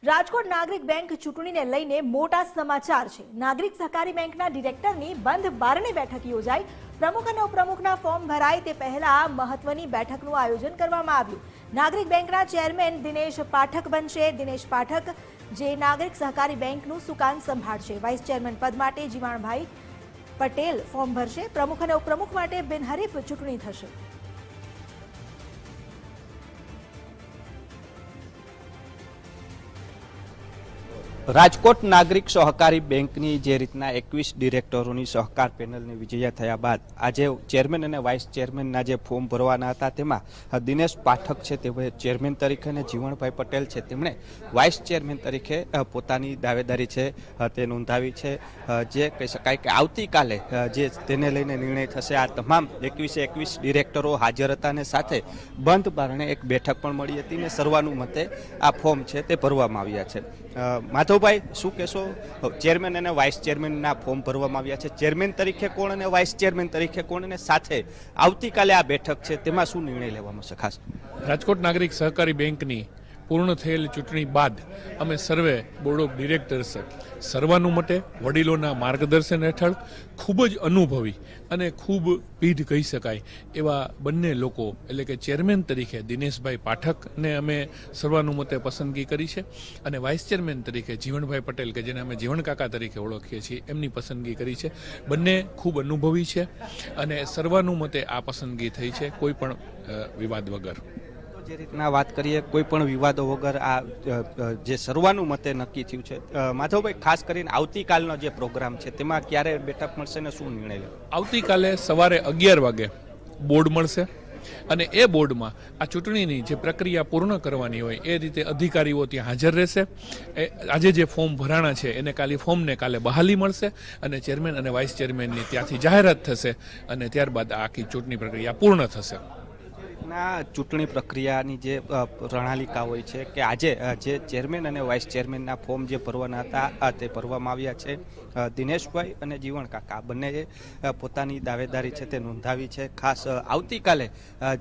રાજકોટ નાગરિક બેંક ચૂંટણીને લઈને મોટા સમાચાર છે। નાગરિક સહકારી બેંકના ડિરેક્ટરની બંધ બારણે બેઠક યોજાઈ। પ્રમુખ અને ઉપપ્રમુખના ફોર્મ ભરાય તે પહેલા મહત્વની બેઠકનું આયોજન કરવામાં આવ્યું। નાગરિક બેંકના ચેરમેન દિનેશ પાઠક બનશે। દિનેશ પાઠક જે નાગરિક સહકારી બેંકનું સુકાન સંભાળશે। વાઇસ ચેરમેન પદ માટે જીવાણભાઈ પટેલ ફોર્મ ભરશે। પ્રમુખ અને ઉપપ્રમુખ માટે બિનહરીફ ચૂંટણી થશે। રાજકોટ નાગરિક સહકારી બેંકની જે રીતના 21 ડિરેક્ટરોની સહકાર પેનલની વિજય થયા બાદ આજે ચેરમેન અને વાઇસ ચેરમેનના જે ફોર્મ ભરવાના હતા તેમાં દિનેશ પાઠક છે તે ચેરમેન તરીકે અને જીવણભાઈ પટેલ છે તેમણે વાઇસ ચેરમેન તરીકે પોતાની દાવેદારી છે તે નોંધાવી છે। જે કહી શકાય કે આવતીકાલે જે તેને લઈને નિર્ણય થશે। આ તમામ 21 ડિરેક્ટરો હાજર હતા અને સાથે બંધ બારણે એક બેઠક પણ મળી હતી અને સર્વાનુમતે આ ફોર્મ છે તે ભરવામાં આવ્યા છે। માધવભાઈ, શું કહેશો? ચેરમેન અને વાઇસ ચેરમેનના ફોર્મ ભરવામાં આવ્યા છે। ચેરમેન તરીકે કોણ અને વાઇસ ચેરમેન તરીકે કોણ, અને સાથે આવતીકાલે આ બેઠક છે તેમાં શું નિર્ણય લેવાનો છે? ખાસ રાજકોટ નાગરિક સહકારી બેંકની પૂર્ણ થયેલી ચૂંટણી બાદ અમે સર્વે બોર્ડ ઓફ ડિરેક્ટર્સ સર્વાનુમતે વડીલોના માર્ગદર્શન હેઠળ ખૂબ જ અનુભવી અને ખૂબ પીઢ કહી શકાય એવા બંને લોકો એટલે કે ચેરમેન તરીકે દિનેશભાઈ પાઠકને અમે સર્વાનુમતે પસંદગી કરી છે અને વાઇસ ચેરમેન તરીકે જીવણભાઈ પટેલ કે જેને અમે જીવણ કાકા તરીકે ઓળખીએ છીએ એમની પસંદગી કરી છે। બંને ખૂબ અનુભવી છે અને સર્વાનુમતે આ પસંદગી થઈ છે, કોઈ પણ વિવાદ વગર। જે રીતના વાત કરીએ કોઈ પણ વિવાદો વગર આ જે સર્વાનુમતે નક્કી થયું છે। માધવભાઈ, ખાસ કરીને આવતીકાલનો જે પ્રોગ્રામ છે તેમાં ક્યારે બેઠક મળશે ને શું નિર્ણય લેવો? આવતીકાલે સવારે 11 વાગે બોર્ડ મળશે અને એ બોર્ડમાં આ ચૂંટણીની જે પ્રક્રિયા પૂર્ણ કરવાની હોય એ રીતે અધિકારીઓ ત્યાં હાજર રહેશે। આજે જે ફોર્મ ભરાણા છે એને ફોર્મને કાલે બહાલી મળશે અને ચેરમેન અને વાઇસ ચેરમેનની ત્યાંથી જાહેરાત થશે અને ત્યારબાદ આ આખી ચૂંટણી પ્રક્રિયા પૂર્ણ થશે। ચૂંટણી પ્રક્રિયાની જે પ્રણાલિકા હોય છે કે આજે જે ચેરમેન અને વાઇસ ચેરમેનના ફોર્મ જે ભરવાના હતા તે ભરવામાં આવ્યા છે। દિનેશભાઈ અને જીવણ કાકા બંનેએ પોતાની દાવેદારી છે તે નોંધાવી છે। ખાસ આવતીકાલે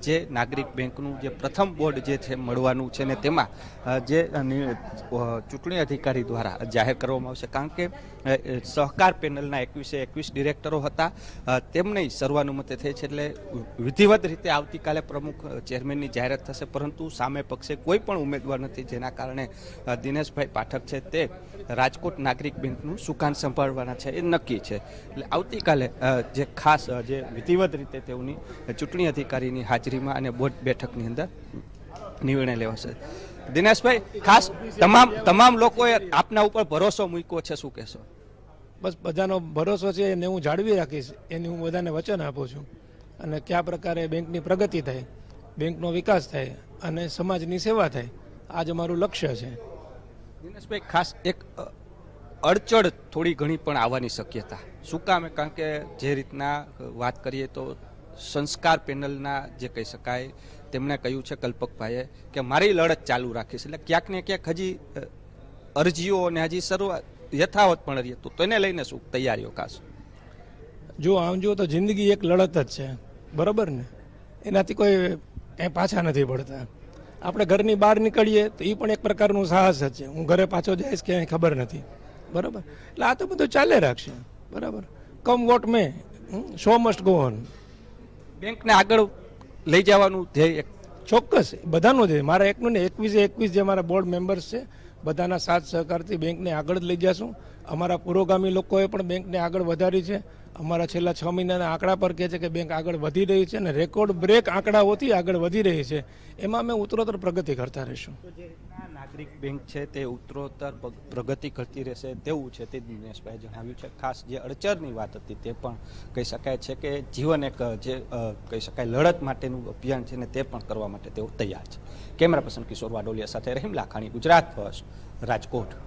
જે નાગરિક બેંકનું જે પ્રથમ બોર્ડ જે છે મળવાનું છે ને તેમાં જે ચૂંટણી અધિકારી દ્વારા જાહેર કરવામાં આવશે, કારણ કે સહકાર પેનલના 21 ડિરેક્ટરો હતા તેમને સર્વાનુમતે થઈ છે, એટલે વિધિવત રીતે આવતીકાલે પ્રમુખ ચેરમેનની જાહેરાત થશે, પરંતુ સામે પક્ષે કોઈ પણ ઉમેદવાર નથી, જેના કારણે દિનેશભાઈ પાઠક છે તે રાજકોટ નાગરિક બેંકનું સુકાન સંભાળવાના છે એ નક્કી છે। એટલે આવતીકાલે જે ખાસ જે વિધિવત રીતે તેઓની ચૂંટણી અધિકારીની હાજરીમાં અને બોર્ડ બેઠકની અંદર નિર્ણય લેવાશે। દિનેશભાઈ, ખાસ તમામ લોકોએ આપના ઉપર ભરોસો મૂક્યો છે, શું કહેશો? બસ બધાનો ભરોસો છે એને હું જાળવી રાખીશ, એની હું બધાને વચન આપું છું અને કયા પ્રકારે બેંકની પ્રગતિ થાય, બેંકનો વિકાસ થાય અને સમાજની સેવા થાય, આ જ અમારું લક્ષ્ય છે। દિનેશભાઈ, ખાસ એક અડચણ થોડી ઘણી પણ આવવાની શક્યતા શું કામ? કારણ કે જે રીતના વાત કરીએ તો સંસ્કાર પેનલના જે કહી શકાય તેમણે કહ્યું છે કલ્પકભાઈએ કે મારી લડત ચાલુ રાખીશ, એટલે ક્યાંક ને ક્યાંક હજી અરજીઓ અને હજી શરૂઆત યથાવત પણ રહી, તો તેને લઈને શું તૈયારીઓ? ખાસ જો આમ જુઓ તો જિંદગી એક લડત જ છે, બરાબર ને? એનાથી કોઈ ક્યાંય પાછા નથી પડતા। આપણે ઘરની બહાર નીકળીએ તો એ પણ એક પ્રકારનું સાહસ જ છે, હું ઘરે પાછો જઈશ ક્યાંય ખબર નથી, બરાબર? એટલે આ તો બધું ચાલે રાખશે, બરાબર? Come what may, show must go on. બેંકને આગળ લઈ જવાનું ધ્યેય ચોક્કસ બધાનું ધ્યેય, મારા એકનું ને 21 જે મારા બોર્ડ મેમ્બર્સ છે બધાના સાથ સહકારથી બેંકને આગળ જ લઈ જશું। અમારા પુરોગામી લોકોએ પણ બેંકને આગળ વધારી છે। અમારા છેલ્લા 6 મહિનાના આંકડા પર કહે છે કે બેંક આગળ વધી રહી છે અને રેકોર્ડ બ્રેક આંકડાઓથી આગળ વધી રહી છે, એમાં અમે ઉત્તરોત્તર પ્રગતિ કરતા રહીશું। નાગરિક બેંક છે તે ઉત્તરોત્તર પ્રગતિ કરતી રહેશે તેવું છે તે દિનેશભાઈ જણાવ્યું છે। ખાસ જે અડચણની વાત હતી તે પણ કહી શકાય છે કે જીવન એક જે કહી શકાય લડત માટેનું અભિયાન છે ને તે પણ કરવા માટે તેઓ તૈયાર છે। કેમેરા પર્સન કિશોર વાડોલિયા સાથે રહીમ લાખાણી, ગુજરાત ફર્સ્ટ, રાજકોટ।